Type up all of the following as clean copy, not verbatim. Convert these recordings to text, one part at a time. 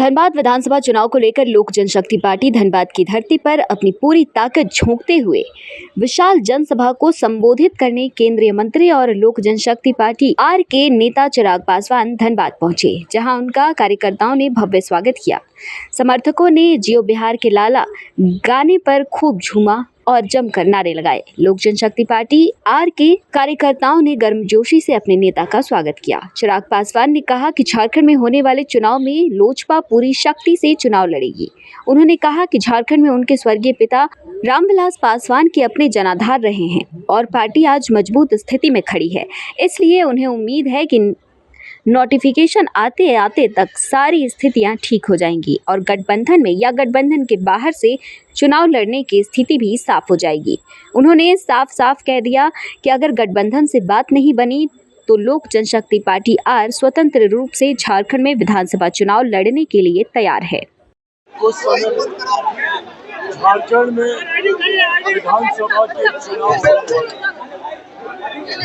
धनबाद विधानसभा चुनाव को लेकर लोक जनशक्ति पार्टी धनबाद की धरती पर अपनी पूरी ताकत झोंकते हुए विशाल जनसभा को संबोधित करने केंद्रीय मंत्री और लोक जनशक्ति पार्टी आर के नेता चिराग पासवान धनबाद पहुंचे, जहां उनका कार्यकर्ताओं ने भव्य स्वागत किया। समर्थकों ने जियो बिहार के लाला गाने पर खूब झूमा और जमकर नारे लगाए। लोक जनशक्ति पार्टी आर के कार्यकर्ताओं ने गर्मजोशी से अपने नेता का स्वागत किया। चिराग पासवान ने कहा कि झारखंड में होने वाले चुनाव में लोजपा पूरी शक्ति से चुनाव लड़ेगी। उन्होंने कहा कि झारखंड में उनके स्वर्गीय पिता रामविलास पासवान के अपने जनाधार रहे हैं और पार्टी आज मजबूत स्थिति में खड़ी है, इसलिए उन्हें उम्मीद है कि नोटिफिकेशन आते आते तक सारी स्थितियां ठीक हो जाएंगी और गठबंधन में या गठबंधन के बाहर से चुनाव लड़ने की स्थिति भी साफ हो जाएगी। उन्होंने साफ साफ कह दिया कि अगर गठबंधन से बात नहीं बनी तो लोक जनशक्ति पार्टी आर स्वतंत्र रूप से झारखंड में विधानसभा चुनाव लड़ने के लिए तैयार है। कुछ समय झारखंड में विधानसभा के चुनाव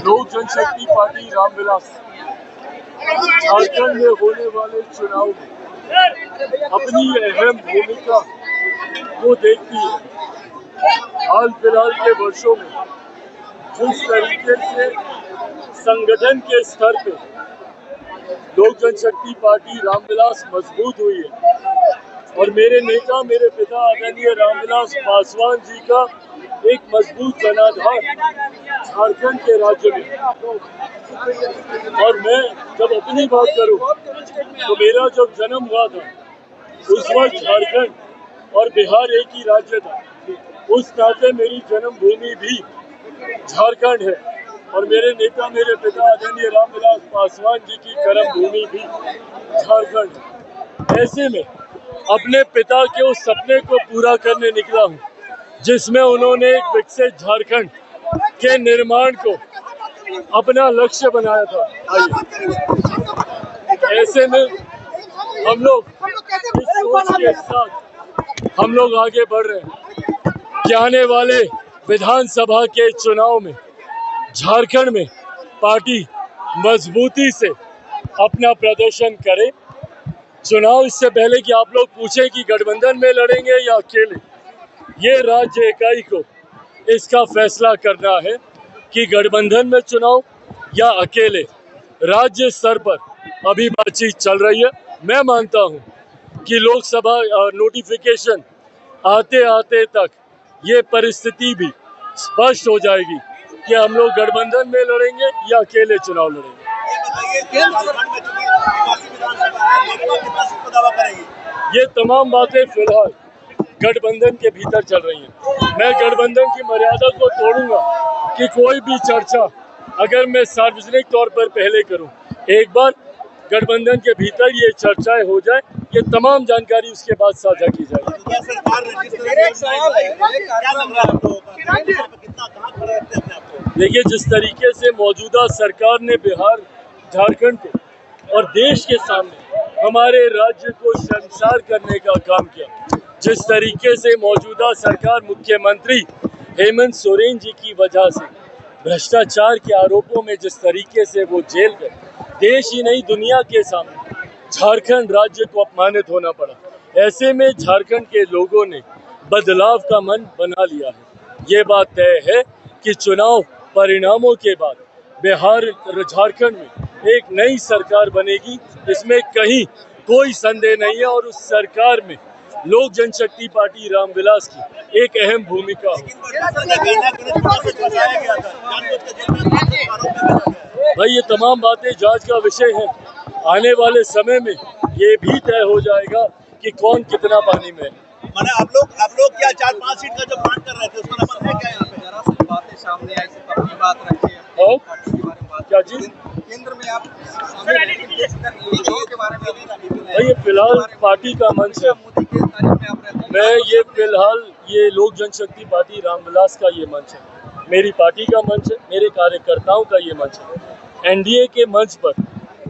लोक जनशक्ति पार्टी रामविलास झारखंड में होने वाले चुनाव में अपनी अहम भूमिका को देखती है। हाल फिलहाल के वर्षों में जिस तरीके से संगठन के स्तर पे लोक जनशक्ति पार्टी रामविलास मजबूत हुई है और मेरे नेता मेरे पिता आदरणीय रामविलास पासवान जी का एक मजबूत जनाधार झारखंड के राज्य में। और मैं जब अपनी बात करूं तो मेरा जब जन्म हुआ था उस वक्त झारखंड और बिहार एक ही राज्य था। उस नाते मेरी जन्मभूमि भी झारखंड है और मेरे नेता मेरे पिता आदरणीय रामविलास पासवान जी की कर्मभूमि भी झारखंड है। ऐसे में अपने पिता के उस सपने को पूरा करने निकला हूँ जिसमें उन्होंने एक विकसित झारखंड के निर्माण को अपना लक्ष्य बनाया था। ऐसे में हम लोग इस सोच के साथ हम लोग आगे बढ़ रहे हैं कि आने वाले विधानसभा के चुनाव में झारखंड में पार्टी मजबूती से अपना प्रदर्शन करे। चुनाव इससे पहले कि आप लोग पूछें कि गठबंधन में लड़ेंगे या अकेले, ये राज्य इकाई को इसका फैसला करना है कि गठबंधन में चुनाव या अकेले। राज्य स्तर पर अभी बातचीत चल रही है। मैं मानता हूं कि लोकसभा नोटिफिकेशन आते आते तक ये परिस्थिति भी स्पष्ट हो जाएगी कि हम लोग गठबंधन में लड़ेंगे या अकेले चुनाव लड़ेंगे। ये तमाम बातें फिलहाल गठबंधन के भीतर चल रही हैं। मैं गठबंधन की मर्यादा को तोड़ूंगा कि कोई भी चर्चा अगर मैं सार्वजनिक तौर पर पहले करूं, एक बार गठबंधन के भीतर ये चर्चाएं हो जाए, ये तमाम जानकारी उसके बाद साझा की जाएगी। देखिए, जिस तरीके से मौजूदा सरकार ने बिहार झारखंड को और देश के सामने हमारे राज्य को शर्मसार करने का काम किया, जिस तरीके से मौजूदा सरकार मुख्यमंत्री हेमंत सोरेन जी की वजह से भ्रष्टाचार के आरोपों में जिस तरीके से वो जेल गए, देश ही नहीं दुनिया के सामने झारखंड राज्य को अपमानित होना पड़ा। ऐसे में झारखंड के लोगों ने बदलाव का मन बना लिया है। ये बात तय है कि चुनाव परिणामों के बाद बिहार झारखंड में एक नई सरकार बनेगी, इसमें कहीं कोई संदेह नहीं है और उस सरकार में लोक जनशक्ति पार्टी रामविलास की एक अहम भूमिका है। भाई, ये तमाम बातें जांच का विषय है। आने वाले समय में ये भी तय हो जाएगा कि कौन कितना पानी में है। माने आप लोग क्या 4-5 सीट का जो बात कर रहे थे उसका नंबर है क्या? यहाँ पे जरा सी बातें सामने आई, अपनी बात रखी है और क्या चीज केंद्र में आप के बारे में भाई, ये फिलहाल पार्टी का मंच है। मैं ये फिलहाल ये लोक जनशक्ति पार्टी रामविलास का ये मंच है, मेरी पार्टी का मंच है, मेरे कार्यकर्ताओं का ये मंच है। एनडीए के मंच पर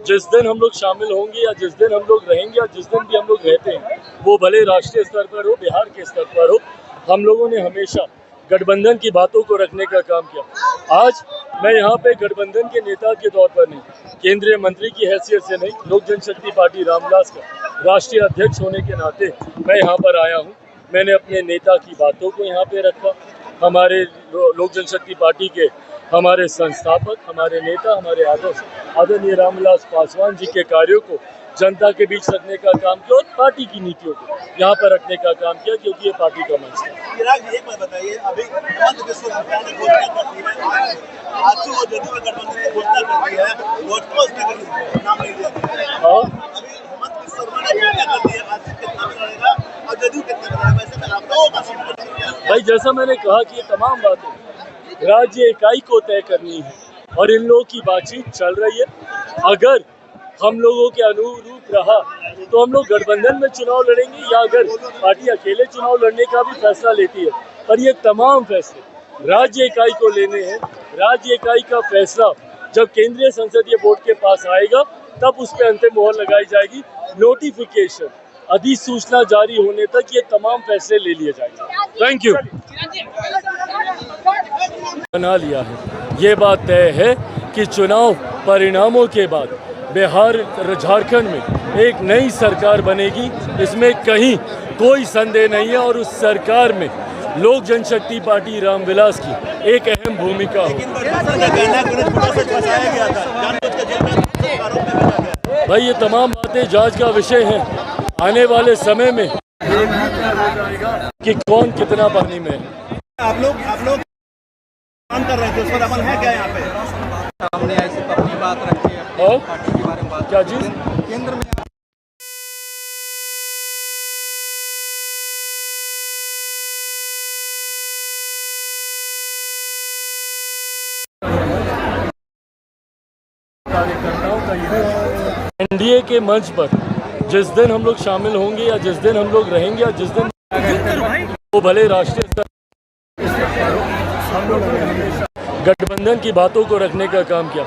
जिस दिन हम लोग शामिल होंगे या जिस दिन हम लोग रहेंगे या जिस दिन भी हम लोग रहते हैं, वो भले राष्ट्रीय स्तर पर हो, बिहार के स्तर पर हो, हम लोगों ने हमेशा गठबंधन की बातों को रखने का काम किया। आज मैं यहाँ पे गठबंधन के नेता के तौर पर नहीं, केंद्रीय मंत्री की हैसियत से नहीं, लोक जनशक्ति पार्टी रामविलास का राष्ट्रीय अध्यक्ष होने के नाते मैं यहाँ पर आया हूँ। मैंने अपने नेता की बातों को यहाँ पे रखा। हमारे लोक जनशक्ति पार्टी के हमारे संस्थापक, हमारे नेता, हमारे आदर्श आदरणीय रामविलास पासवान जी के कार्यों को जनता के बीच रखने का काम किया और पार्टी की नीतियों को यहाँ पर रखने का काम किया, क्योंकि ये पार्टी का मंच है। चिराग जी, एक बात बताइए, अभी हिमंत विश्व शर्मा ने घोषणा कर दी है, आजसू और जदयू में गठबंधन की घोषणा कर दी है, लोजपा उसमें नाम नहीं लिया गया। अभी हिमंत विश्व शर्मा ने घोषणा कर दी है, आजसू कितना में लड़ेगा और जदयू कितना में लड़ेगा, वैसे में आप लोगों का सीट पर भाई, जैसा मैंने कहा कि ये तमाम बातें राज्य इकाई को तय करनी है और इन लोगों की बातचीत चल रही है। अगर हम लोगों के अनुरूप रहा तो हम लोग गठबंधन में चुनाव लड़ेंगे, या अगर पार्टी अकेले चुनाव लड़ने का भी फैसला लेती है, पर ये तमाम फैसले राज्य इकाई को लेने हैं। राज्य इकाई का फैसला जब केंद्रीय संसदीय बोर्ड के पास आएगा तब उस पर अंतिम मोहर लगाई जाएगी। नोटिफिकेशन, अधिसूचना जारी होने तक ये तमाम फैसले ले लिए जाएंगे। Thank you. बना लिया है, ये बात तय है कि चुनाव परिणामों के बाद बिहार झारखंड में एक नई सरकार बनेगी, इसमें कहीं कोई संदेह नहीं है। और उस सरकार में लोक जनशक्ति पार्टी रामविलास की एक अहम भूमिका हो। भाई, ये तमाम बातें जांच का विषय हैं। आने वाले समय में कि कौन कितना पानी में है। आप लोग काम कर रहे थे, उस पर अमल है क्या यहाँ पे? सामने ऐसी अपनी बात रखी है, पार्टी के बारे में बात, क्या चीज केंद्र में कार्यकर्ताओं का ये एनडीए के मंच पर जिस दिन हम लोग शामिल होंगे या जिस दिन हम लोग रहेंगे या जिस दिन वो भले राष्ट्रीय स्तर हम लोग गठबंधन की बातों को रखने का काम किया।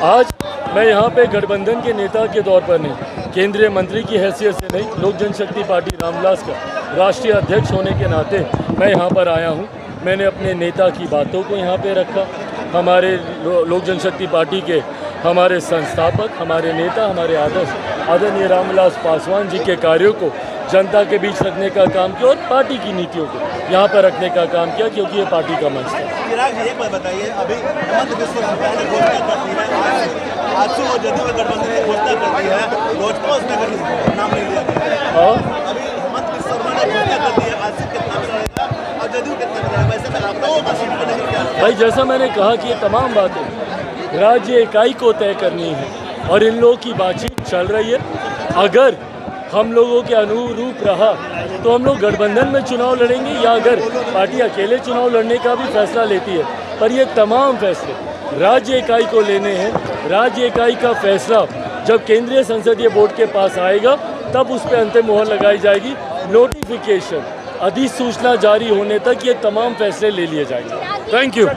आज मैं यहाँ पे गठबंधन के नेता के तौर पर नहीं, केंद्रीय मंत्री की हैसियत से नहीं, लोक जनशक्ति पार्टी रामविलास का राष्ट्रीय अध्यक्ष होने के नाते मैं यहाँ पर आया हूँ। मैंने अपने नेता की बातों को यहाँ पे रखा। हमारे लोक जनशक्ति पार्टी के हमारे संस्थापक, हमारे नेता, हमारे आदर्श आदरणीय रामविलास पासवान जी के कार्यों को जनता के बीच रखने का काम किया और पार्टी की नीतियों को यहाँ पर रखने का काम किया, क्योंकि ये पार्टी का मंच है। चिराग जी, एक बात बताइए, अभी हिमंत विश्व शर्मा ने घोषणा कर दी है, आजसू और जदयू में गठबंधन की घोषणा कर दी है, लोजपा उसमें नाम नहीं लिया गया। अभी हिमंत विश्व शर्मा ने घोषणा कर दी है, आजसू कितना में लड़ेगा और जदयू कितना में लड़ेगा, वैसे में आप लोगों का सीट पर नहीं क्या? भाई, जैसा मैंने कहा कि ये तमाम बातें राज्य इकाई को तय करनी है और इन लोगों की बातचीत चल रही है। अगर हम लोगों के अनुरूप रहा तो हम लोग गठबंधन में चुनाव लड़ेंगे, या अगर पार्टी अकेले चुनाव लड़ने का भी फैसला लेती है, पर ये तमाम फैसले राज्य इकाई को लेने हैं। राज्य इकाई का फैसला जब केंद्रीय संसदीय बोर्ड के पास आएगा तब उस पर अंतिम मोहर लगाई जाएगी। नोटिफिकेशन, अधिसूचना जारी होने तक ये तमाम फैसले ले लिए जाएंगे। Thank you.